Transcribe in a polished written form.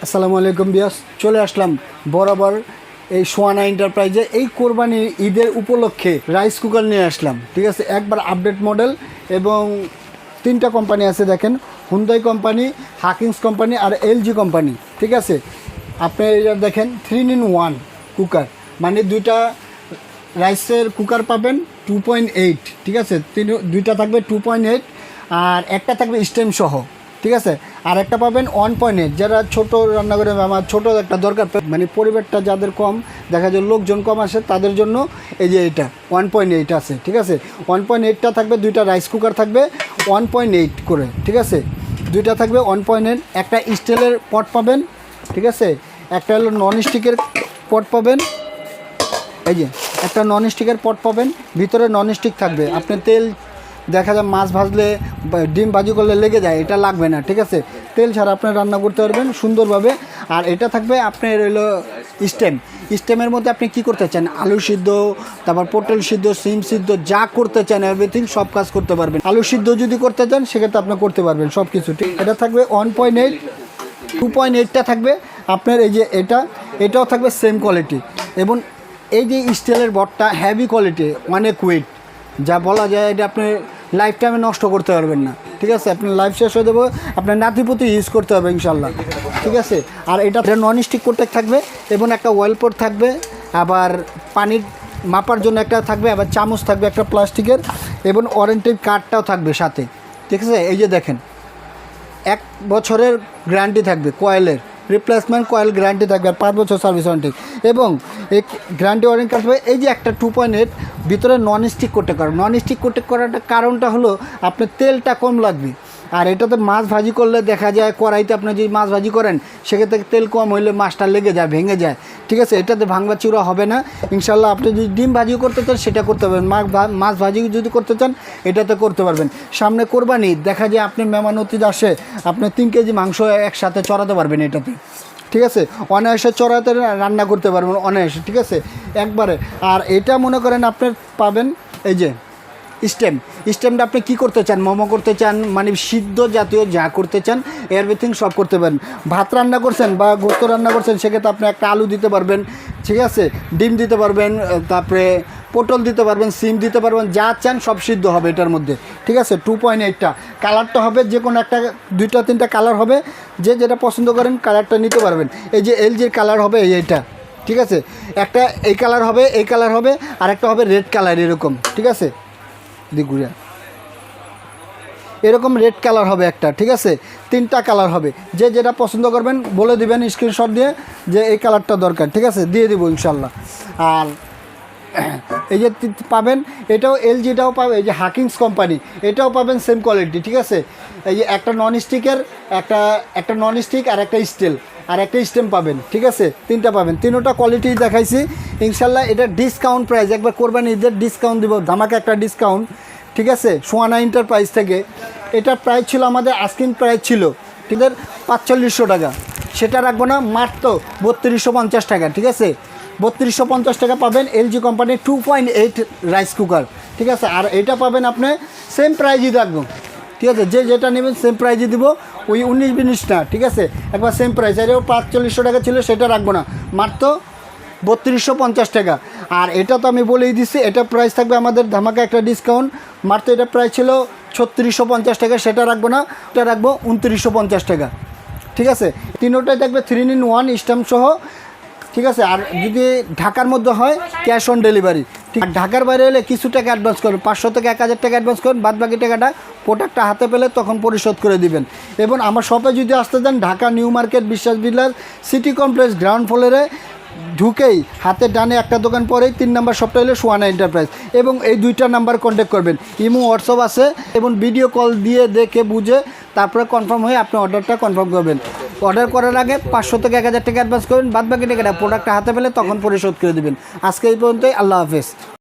আসসালামু আলাইকুম বিয়াস, চলে আসলাম বরাবর এই সোয়ানা এন্টারপ্রাইজে এই কোরবানি ঈদের উপলক্ষে রাইস কুকার নিয়ে আসলাম। ঠিক আছে, একবার আপডেট মডেল এবং 3টা কোম্পানি আছে দেখেন, হুন্দাই কোম্পানি, হাকিংস কোম্পানি আর এলজি কোম্পানি। ঠিক আছে, আপনি এটা দেখেন 3-in-1 কুকার, মানে 2টা রাইসের কুকার পাবেন 2.8। ঠিক আছে, দুইটা থাকবে 2.8 আর একটা থাকবে স্টেম সহ। ঠিক আছে, আর একটা পাবেন 1.8, যারা ছোট রান্না করে আমার ছোটো একটা দরকার, মানে পরিবারটা যাদের কম, দেখা যায় লোকজন কম আসে, তাদের জন্য এই যে এটা 1.8 আছে। ঠিক আছে, 1.8টা থাকবে, 2টা রাইস কুকার থাকবে 1.8 করে। ঠিক আছে, 2টা থাকবে 1.8, একটা স্টিলের পট পাবেন। ঠিক আছে, একটা হলো নন স্টিকের পট পাবেন, এই যে একটা নন স্টিকের পট পাবেন, ভিতরে নন স্টিক থাকবে। আপনি তেল দেখা যায় মাছ ভাজলে ডিম ভাজি করলে লেগে যায়, এটা লাগবে না। ঠিক আছে, তেল ছাড়া আপনি রান্না করতে পারবেন সুন্দরভাবে। আর এটা থাকবে আপনার হলো স্টেমের মধ্যে আপনি কি করতে চান, আলু সিদ্ধ, তারপর পটল সিদ্ধ, সিম সিদ্ধ, যা করতে চান এভরিথিং সব কাজ করতে পারবেন। আলু সিদ্ধ যদি করতে চান সেক্ষেত্রে আপনি করতে পারবেন সব কিছু। ঠিক, এটা থাকবে 1.8, 2.8টা থাকবে আপনার এই যে এটাও থাকবে সেম কোয়ালিটি। এবং এই যে স্টিলের বটটা হেভি কোয়ালিটি, অনেক ওয়েট, যা বলা যায় এটা আপনি লাইফ টাইমে নষ্ট করতে পারবেন না। ঠিক আছে, আপনার লাইফ শেষ হয়ে দেবো, আপনার নাতিপুতি ইউজ করতে হবে ইনশাল্লাহ। ঠিক আছে, আর এটা নন স্টিক করতে থাকবে এবং একটা ওয়েল পোর্ট থাকবে, আবার পানির মাপার জন্য একটা থাকবে, আবার চামচ থাকবে একটা প্লাস্টিকের, এবং ওয়ারেন্টির কার্ডটাও থাকবে সাথে। ঠিক আছে, এই যে দেখেন 1 বছরের গ্যারান্টি থাকবে, কয়েলের রিপ্লেসমেন্ট কয়েল গ্যারান্টি থাকবে, আর 5 বছর সার্ভিস ওয়ারেন্টি। এবং এই গ্যারান্টি ওয়ারেন্টি থাকবে। এই যে একটা 2.8 ভিতরে নন স্টিক করতে পারো, নন স্টিক করতে করাটা কারণটা হলো আপনার তেলটা কম লাগবে। আর এটাতে মাছ ভাজি করলে দেখা যায় কড়াইতে আপনি যদি মাছ ভাজি করেন সেক্ষেত্রে তেল কম হইলে মাছটা লেগে যায়, ভেঙে যায়। ঠিক আছে, এটাতে ভাঙবা চূড়া হবে না ইনশাল্লাহ। আপনি যদি ডিম ভাজিও করতে চান সেটা করতে পারবেন, মাছ ভাজি যদি করতে চান এটাতে করতে পারবেন। সামনে কোরবানি, দেখা যায় আপনি মেহমান অতিথি আসে, আপনি 3 কেজি মাংস একসাথে চড়াতে পারবেন এটাতে। ঠিক আছে, অনায়াসে চড়াতে রান্না করতে পারবেন অনায়াসে। ঠিক আছে, একবারে। আর এটা মনে করেন আপনার পাবেন এই যে স্টেমটা আপনি কি করতে চান, মোমো করতে চান, মানে সিদ্ধ জাতীয় যা করতে চান এভরিথিং সব করতে পারেন। ভাত রান্না করছেন বা গোস্ত রান্না করছেন সেক্ষেত্রে আপনি একটা আলু দিতে পারবেন। ঠিক আছে, ডিম দিতে পারবেন, তারপরে পটল দিতে পারবেন, সিম দিতে পারবেন, যা চান সব সিদ্ধ হবে এটার মধ্যে। ঠিক আছে, 2.8টা কালারটা হবে, যে কোনো একটা 2-3টা কালার হবে, যে যেটা পছন্দ করেন কালারটা নিতে পারবেন। এই যে এলজির কালার হবে এইটা। ঠিক আছে, একটা এই কালার হবে, এই কালার হবে, আর একটা হবে রেড কালার এরকম। ঠিক আছে, দিগুড়িয়া এরকম রেড কালার হবে একটা। ঠিক আছে, 3টা কালার হবে, যে যেটা পছন্দ করবেন বলে দিবেন স্ক্রিনশট দিয়ে যে এই কালারটা দরকার। ঠিক আছে, দিয়ে দিব ইনশাল্লাহ। আর এই যে পাবেন, এটাও এলজিটাও পাবে, এই যে হাকিংস কোম্পানি এটাও পাবেন সেম কোয়ালিটি। ঠিক আছে, এই যে একটা নন স্টিকের, একটা নন স্টিক আর একটা স্টিল আর একটা স্টেম পাবেন। ঠিক আছে, 3টা পাবেন, 3টা কোয়ালিটি দেখাইছি ইনশাল্লাহ। এটা ডিসকাউন্ট প্রাইস, একবার কোরবানি ঈদের ডিসকাউন্ট দিব, ধামাকা একটা ডিসকাউন্ট। ঠিক আছে, সোয়ানা এন্টারপ্রাইজ থেকে এটার প্রাইস ছিল, আমাদের আস্কিং প্রাইস ছিল ঠিক আছে 4500 টাকা, সেটা রাখবো না, মাত্র 3250 টাকা। ঠিক আছে, 3250 টাকা পাবেন এলজি কোম্পানির 2.8 রাইস কুকার। ঠিক আছে, আর এটা পাবেন আপনি সেম প্রাইজই রাখবো। ঠিক আছে, যে যেটা নেবেন সেম প্রাইজই দিব, ওই 19-20 না। ঠিক আছে, একবার সেম প্রাইস, আর 4500 টাকা ছিল সেটা রাখবো না, মাত্র 3250 টাকা। আর এটা তো আমি বলেই দিচ্ছি, এটা প্রাইস থাকবে আমাদের ধামাকা একটা ডিসকাউন্ট, মাত্র এটা প্রাইস ছিল 3650 টাকা, সেটা রাখবো না, এটা রাখবো 2950 টাকা। ঠিক আছে, 3টাই থাকবে 3-in-1 স্ট্যাম্প সহ। ঠিক আছে, আর যদি ঢাকার মধ্যে হয় ক্যাশ অন ডেলিভারি। ঠিক, ঢাকার বাইরে হলে কিছু টাকা অ্যাডভান্স করবেন, 500 থেকে 1000 টাকা অ্যাডভান্স করবেন, বাদ বাকি টাকাটা প্রোডাক্টটা হাতে পেলে তখন পরিশোধ করে দিবেন। এবং আমার শপে যদি আসতে চান, ঢাকা নিউ মার্কেট বিশ্বাস বিল্ডার সিটি কমপ্লেক্স গ্রাউন্ড ফ্লোরে ঢুকেই হাতে ডানে একটা দোকান পরেই 3 নম্বর শপটা হলো সোয়ানা এন্টারপ্রাইজ। এবং এই 2টা নাম্বার কন্ট্যাক্ট করবেন, ইমো হোয়াটসঅ্যাপ আছে, এবং ভিডিও কল দিয়ে দেখে বুঝে তারপরে কনফার্ম হয়ে আপনি অর্ডারটা কনফার্ম করবেন। অর্ডার করার আগে 500 থেকে 1000 টাকা অ্যাডভান্স করবেন, বাদ বাকি টাকাটা প্রোডাক্টটা হাতে পেলে তখন পরিশোধ করে দেবেন। আজকে এই পর্যন্তই, আল্লাহ হাফেজ।